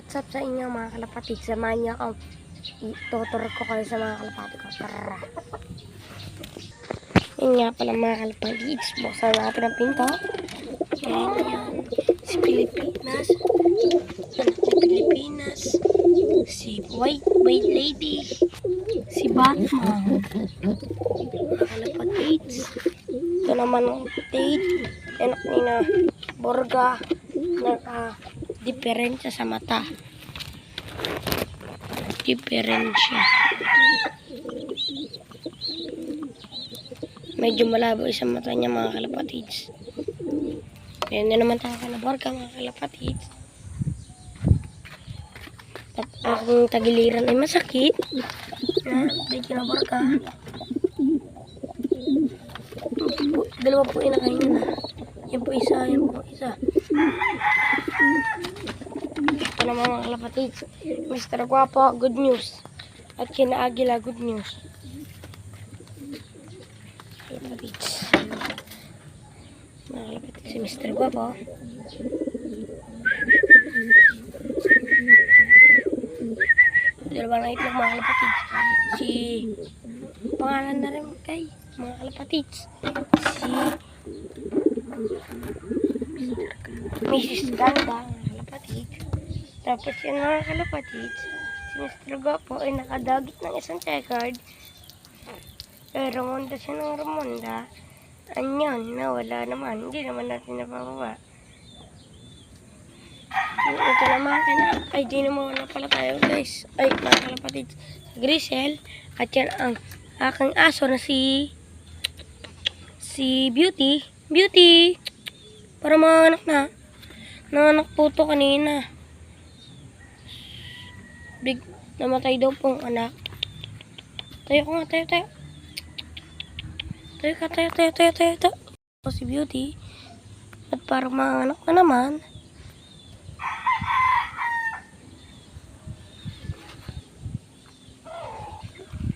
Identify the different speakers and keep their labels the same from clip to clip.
Speaker 1: What's up sa inyo mga kalapatid? Samahan niyo ako. Ituturo ko kayo sa mga kalapatid ko. Tara! Yun nga pala mga kalapatid. Buksan natin ang pinto. Ayan. Si Pilipinas. Anak ni Pilipinas. Si White Lady. Si Batman. Mga kalapatid. Ito naman ang Tate. Anak ni na Borga. Diferensya sa mata. Diferensya. Medyo malabo isang mata niya mga kalapatids. Ayan na naman tayo na Borga mga kalapatids. At ang tagiliran ay masakit. Dito na Borga. Dalawa po inakain na. Yan po isa, yan po isa. Ito naman mga kalapatids. Mr. Guapo, good news. At kina Agila, good news. Kalapatids. Mga kalapatids, si Mr. Guapo. Dalawang na itlog mga kalapatids. Si pangalan na rin kay mga kalapatids. Si Mrs. Ganda, mga kalapatids. Tapos yun mga kalapatids, si Mr. Guapo ay nakadagit ng isang checkered. Ramonda siya ng Ramonda. Anyan, nawala naman. Hindi naman natin napababa. Ito naman, ay di naman wala pala tayo guys. Ay mga kalapatids, Grisel. At yan ang aking aso na si Beauty. Beauty! Para mga anak na. Nanganak po ito kanina. Namatay daw pong anak. Tayo ko nga, tayo. Tayo ka, tayo. O si Beauty. At para mga anak na naman.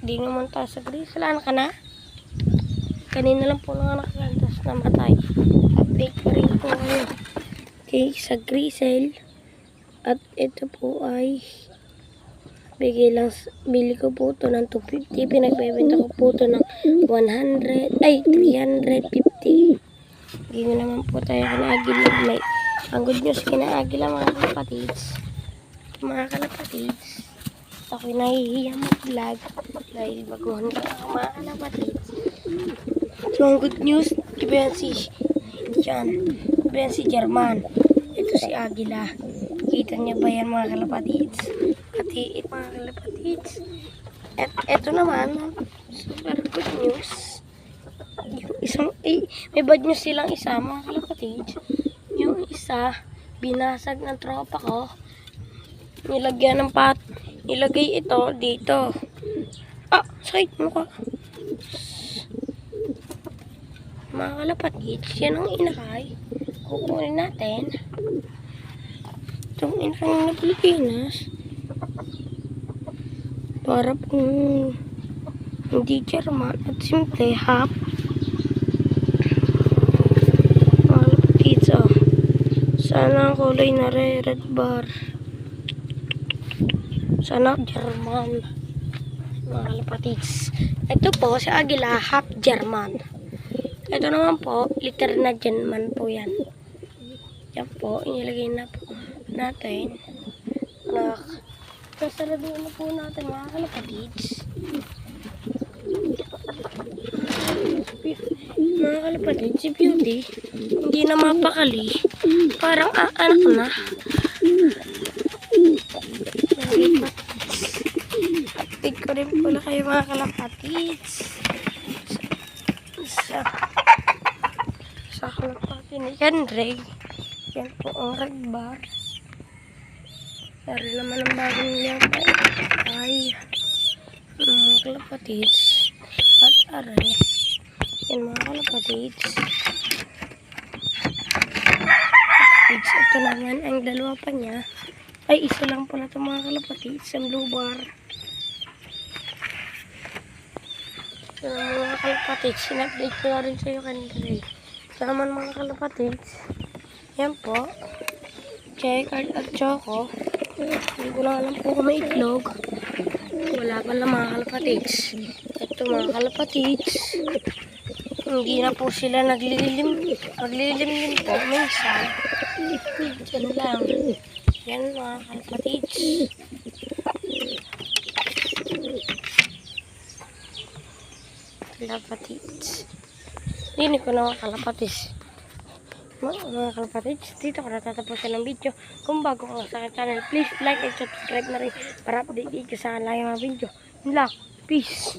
Speaker 1: Di naman tayo sa Grisel. Anak ka na? Kanina lang po nanganak yan. Tapos namatay. Update ko rin po ngayon. Okay, sa Grisel. At ito po ay bili ko po ito ng 250. Pinagbebenta ko po ito ng 350. Hindi na naman po tayo kinaagila. May ang good news kinaagila mga kalapatids. Mga kalapatids. Ako'y nahihiya mag-vlog. Dahil baguhan ka mga kalapatids. So ang good news, iba yan si German. Ito si Agila. Kita niya ba yan mga kalapatids? Pati mga kalapatids. At ito naman, super good news. May bad news silang isa mga kalapatids. Yung isa, binasag ng tropa ko. Nilagyan ng nilagay ito dito. Sakit mo ka. Mga kalapatids, yan ang inakay. Kukunin natin. Itong inakay ng Pilipinas. Para pong hindi German at simple half. Mga kalapatids, sana ang kulay na red bar. Sana German. Mga kalapatids. Ito po, si Agila, half German. Ito naman po, liter na German po yan. Yan po, inilagay na po natin. Kasaraduhan na po natin mga kalapatids. Mga kalapatids, si Beauty, hindi na mapakali. Parang anak na. Update ko rin pala kayo mga kalapatids. Sa kalapati ni Kendrick. Yan po ang red bar. Dari naman ang bagong liyapay. Ay mga kalapatids. At aray. Yan mga kalapatids. Ito naman ang dalawa pa niya. Ay isa lang pala ito mga kalapatids. Ang blue bar. Ito naman mga kalapatids. Sinupdate ko na rin sa iyo kanina. Ito naman mga kalapatids. Yan po. Checkered at choco. Hindi ko na alam po kung may itlog. Wala pala mga kalapatids. Ito mga kalapatids. Hindi na po sila naglilim. Maglilim din po. Minsan. Diyan lang. Yan mga kalapatids. Kalapatids. Dinig ko na mga kalapatids. Mga kalapatids, dito ko natatapusin ng video. Kung bago ka sa aking channel, please like and subscribe na rin para update ka sa lahat ng mga video. Yun lang. Peace.